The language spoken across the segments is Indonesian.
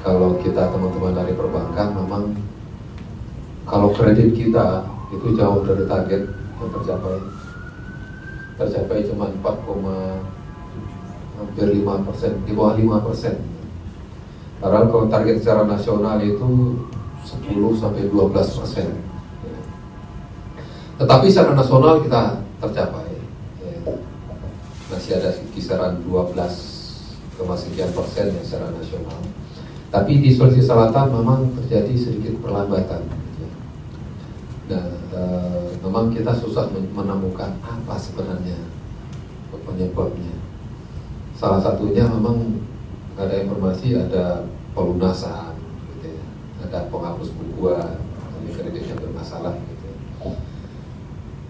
kalau kita teman-teman dari perbankan memang kalau kredit kita itu jauh dari target yang tercapai cuma 4,5%, di bawah 5%. Padahal kalau target secara nasional itu 10-12%. Tetapi secara nasional kita tercapai, masih ada kisaran 12,sekian% yang secara nasional. Tapi di Sulawesi Selatan memang terjadi sedikit perlambatan. Nah, memang kita susah menemukan apa sebenarnya penyebabnya. Salah satunya memang ada informasi ada pelunasan, gitu ya. Ada penghapus bukuan, kredit yang bermasalah. Gitu ya.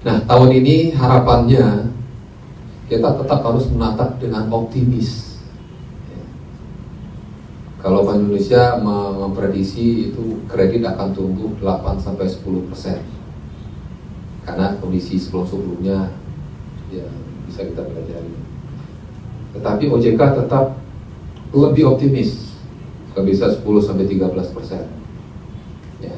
Nah, tahun ini harapannya kita tetap harus menatap dengan optimis. Ya. Kalau Bank Indonesia memprediksi itu kredit akan tumbuh 8-10%. Karena kondisi sebelum-sebelumnya ya bisa kita pelajari. Tetapi OJK tetap lebih optimis, bisa 10-13%. Ya.